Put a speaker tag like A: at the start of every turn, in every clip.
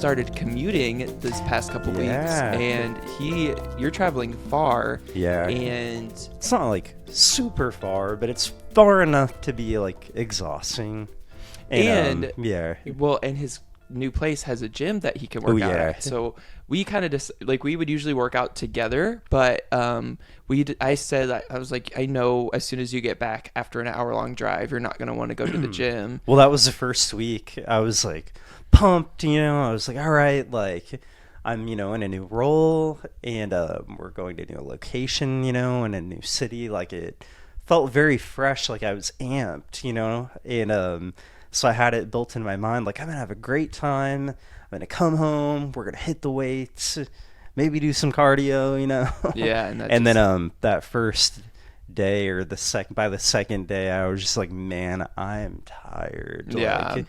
A: started commuting this past couple weeks, and you're traveling far.
B: Yeah.
A: And
B: it's not like super far, but it's far enough to be like exhausting. And
A: and his new place has a gym that he can work out at. So we kind of just like, we would usually work out together, but I said, I was like, I know as soon as you get back after an hour-long drive, you're not going to want to go to the gym.
B: Well, that was the first week. I was like pumped, I was like, all right, like I'm, in a new role, and we're going to a new location, in a new city. Like, it felt very fresh, like I was amped, and so I had it built in my mind, like, I'm going to have a great time. I'm going to come home. We're going to hit the weights, maybe do some cardio,
A: Yeah.
B: And then that first day, or by the second day, I was just like, man, I am tired.
A: Yeah.
B: Like,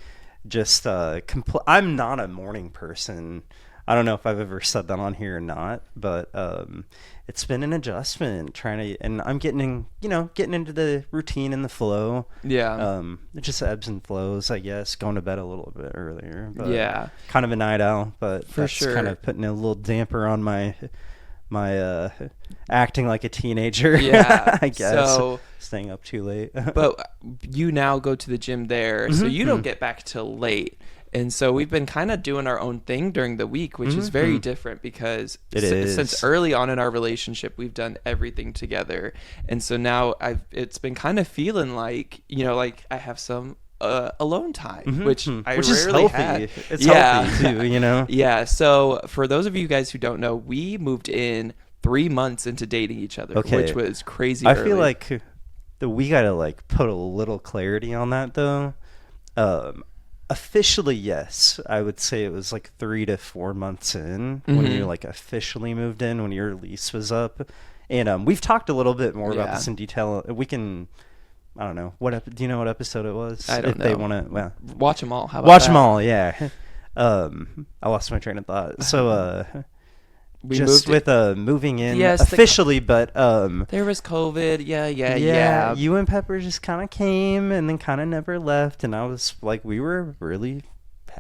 B: just I'm not a morning person. I don't know if I've ever said that on here or not, but it's been an adjustment and I'm getting into the routine and the flow.
A: Yeah.
B: It just ebbs and flows, I guess. Going to bed a little bit earlier, but
A: yeah,
B: kind of a night owl, but
A: for
B: that's
A: sure,
B: kind of putting a little damper on my acting like a teenager.
A: Yeah.
B: I guess. So staying up too late.
A: But you now go to the gym there, so you don't get back till late. And so we've been kind of doing our own thing during the week, which is very different because since early on in our relationship, we've done everything together. And so now it's been kind of feeling like, like I have some alone time, which I rarely had.
B: It's healthy too,
A: Yeah. So for those of you guys who don't know, we moved in 3 months into dating each other, which was crazy.
B: I feel like we gotta like put a little clarity on that though. Officially, yes, I would say it was like 3 to 4 months in when you like officially moved in, when your lease was up. And we've talked a little bit more about this in detail. We can, I don't know, do you know what episode it was?
A: I don't know.
B: They want to,
A: watch them all. How about
B: watch them all, yeah. I lost my train of thought. So,
A: we
B: just
A: moved
B: with moving in officially, but
A: there was COVID. Yeah.
B: You and Pepper just kind of came and then kind of never left, and I was like, we were really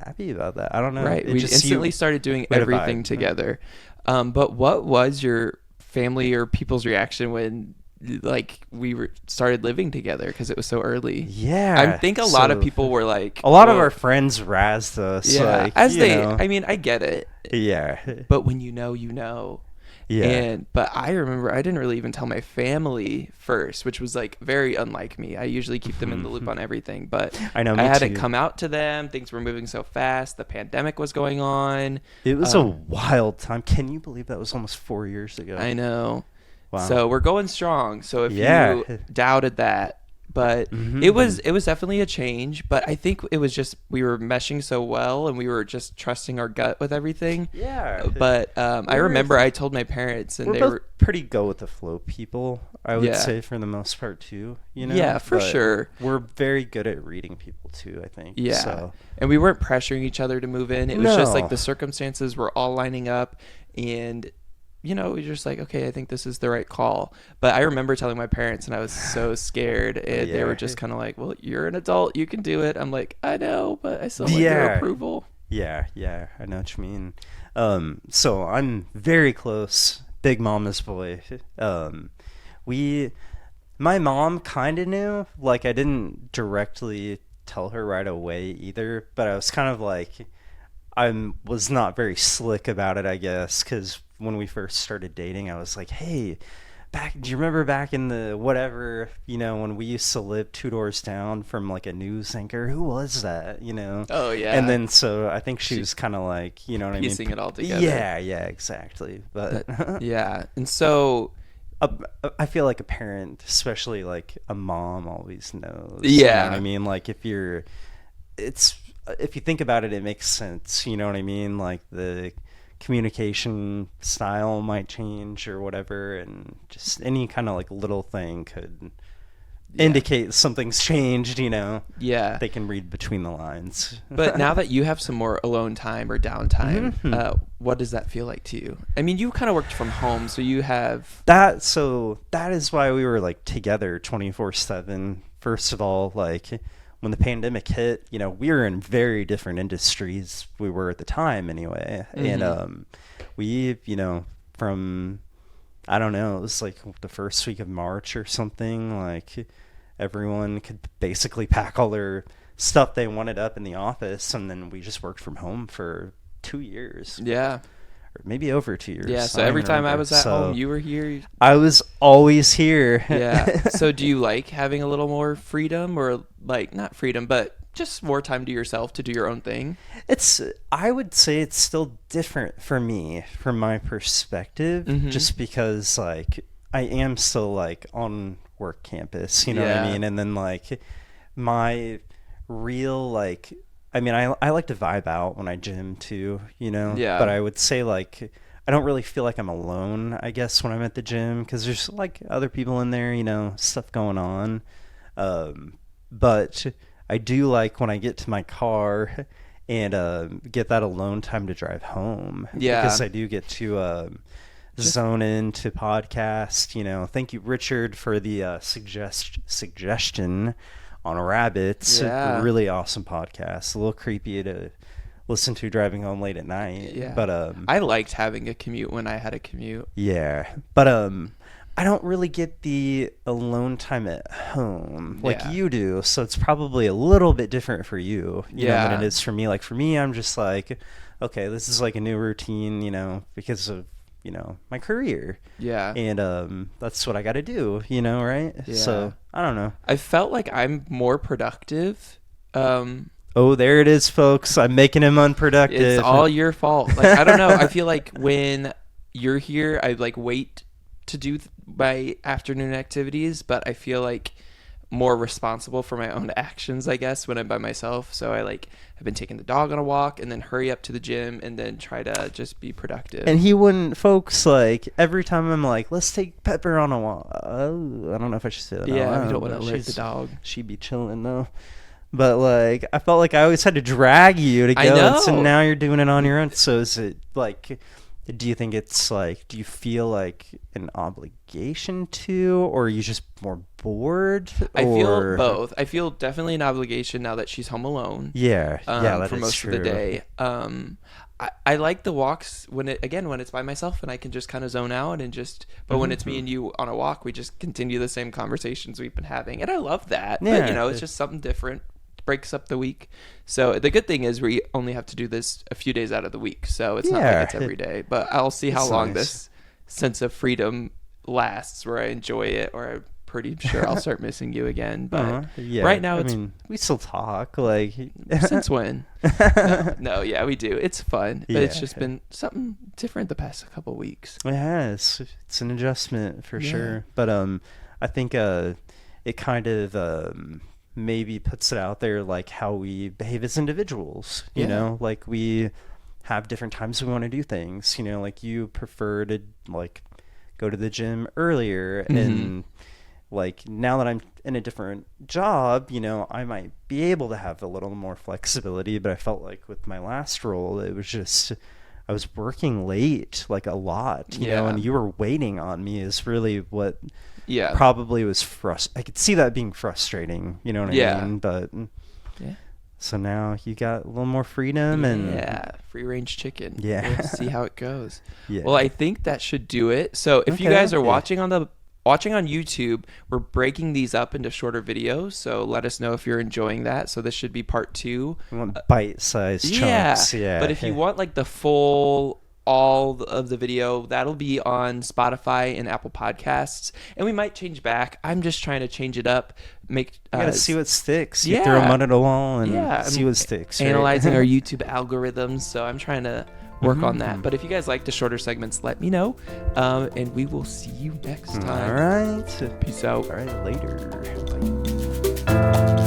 B: happy about that. I don't know.
A: Right. We instantly started doing everything together. But what was your family or people's reaction when like we started living together, because it was so early?
B: Yeah,
A: I think a lot of people were like,
B: a lot of our friends razzed us.
A: Yeah,
B: like,
A: I mean, I get it.
B: Yeah,
A: but when you know.
B: Yeah.
A: But I remember I didn't really even tell my family first, which was like very unlike me. I usually keep them in the loop on everything, but
B: I know,
A: I hadn't come out to them. Things were moving so fast. The pandemic was going on.
B: It was a wild time. Can you believe that was almost 4 years ago?
A: I know.
B: Wow.
A: So we're going strong. So if you doubted that, but it was definitely a change. But I think it was just we were meshing so well, and we were just trusting our gut with everything.
B: Yeah.
A: But I remember I told my parents, and they were
B: pretty go with the flow people, I would say, for the most part too.
A: Yeah, for sure.
B: We're very good at reading people too, I think.
A: Yeah.
B: So.
A: And we weren't pressuring each other to move in. It was just like the circumstances were all lining up, and we just like, okay, I think this is the right call. But I remember telling my parents, and I was so scared, and they were just kind of like, well, you're an adult, you can do it. I'm like, I know, but I still want your approval.
B: Yeah, I know what you mean. So I'm very close, big mama's boy. My mom kind of knew, like I didn't directly tell her right away either, but I was kind of like, was not very slick about it, I guess, because when we first started dating, I was like, hey, do you remember back in the whatever, when we used to live 2 doors down from like a news anchor? Who was that,
A: Oh, yeah.
B: And then so I think she was kind of like, what I mean?
A: Piecing it all together.
B: Yeah, exactly. But
A: yeah. And so
B: I feel like a parent, especially like a mom, always knows.
A: Yeah.
B: You know what I mean? Like if you think about it, it makes sense. You know what I mean? Like the communication style might change or whatever, and just any kind of like little thing could indicate something's changed.
A: Yeah,
B: they can read between the lines.
A: But now that you have some more alone time or downtime, what does that feel like to you? I mean, you kind of worked from home, so you have
B: that. So that is why we were like together 24/7. First of all, like when the pandemic hit, you know, we were in very different industries we were at the time anyway. And we, you know, from, I don't know, it was like the first week of March or something, like everyone could basically pack all their stuff they wanted up in the office, and then we just worked from home for 2 years.
A: Yeah.
B: Or maybe over 2 years.
A: Yeah, so every time I was at home, you were here.
B: I was always here.
A: Yeah. So do you like having a little more freedom, or like not freedom, but just more time to yourself to do your own thing?
B: I would say it's still different for me from my perspective, just because like I am still like on work campus, you know what I mean? And then like my real like, I mean, I like to vibe out when I gym too, you know?
A: Yeah.
B: But I would say, like, I don't really feel like I'm alone, I guess, when I'm at the gym, because there's, like, other people in there, you know, stuff going on. But I do like when I get to my car and get that alone time to drive home.
A: Yeah.
B: Because I do get to zone into podcast, you know. Thank you, Richard, for the suggestion on Rabbits. Really awesome podcast. A little creepy to listen to driving home late at night.
A: Yeah.
B: But
A: I liked having a commute when I had a commute.
B: Yeah. But I don't really get the alone time at home like you do, so it's probably a little bit different for you, you know, than it is for me. Like for me, I'm just like, okay, this is like a new routine, you know, because of, you know, my career.
A: Yeah.
B: And that's what I got to do, you know, right?
A: Yeah.
B: So, I don't know.
A: I felt like I'm more productive.
B: Oh, there it is, folks. I'm making him unproductive.
A: It's all your fault. Like, I don't know. I feel like when you're here, I like wait to do my afternoon activities, but I feel like more responsible for my own actions, I guess, when I'm by myself. So I like have been taking the dog on a walk and then hurry up to the gym and then try to just be productive.
B: And he wouldn't, folks, like every time I'm like, let's take Pepper on a walk. Oh, I don't know if I should say that.
A: Yeah, we don't want to alert the dog.
B: She'd be chilling though. But like, I felt like I always had to drag you to go.
A: I know.
B: And so now you're doing it on your own. So is it like, do you think it's like, do you feel like an obligation to, or are you just more bored?
A: I feel both. I feel definitely an obligation now that she's home alone.
B: Yeah, that
A: for
B: is
A: most
B: true.
A: of the day. I like the walks when it's by myself and I can just kind of zone out and just. But when it's me and you on a walk, we just continue the same conversations we've been having, and I love that.
B: Yeah,
A: but you know, it's just something different. Breaks up the week. So the good thing is we only have to do this a few days out of the week, so it's not like it's every day. But I'll see how long this sense of freedom lasts, where I enjoy it, or I'm pretty sure I'll start missing you again. But right now it's, I mean,
B: we still talk like
A: since when? No, yeah, we do. It's fun, but it's just been something different the past couple weeks.
B: It has. It's an adjustment for sure. But I think it kind of maybe puts it out there, like how we behave as individuals, you know, like we have different times we want to do things, you know, like you prefer to like go to the gym earlier, and like now that I'm in a different job, you know, I might be able to have a little more flexibility, but I felt like with my last role, it was just, I was working late, like a lot, you know, and you were waiting on me is really what probably was I could see that being frustrating, you know what I mean? But so now you got a little more freedom and
A: free range chicken.
B: Yeah.
A: We'll see how it goes.
B: Yeah.
A: Well, I think that should do it. So if you guys are watching on YouTube, we're breaking these up into shorter videos, so let us know if you're enjoying that. So this should be part 2.
B: We want bite-sized chunks. Yeah.
A: But if you want like the full all of the video, that'll be on Spotify and Apple Podcasts, and we might change back. I'm just trying to change it up. You
B: gotta see what sticks. You throw them under the wall and see what sticks.
A: Analyzing our YouTube algorithms, so I'm trying to work on that. But if you guys like the shorter segments, let me know, and we will see you next time.
B: All right,
A: peace out.
B: All right, later. Bye.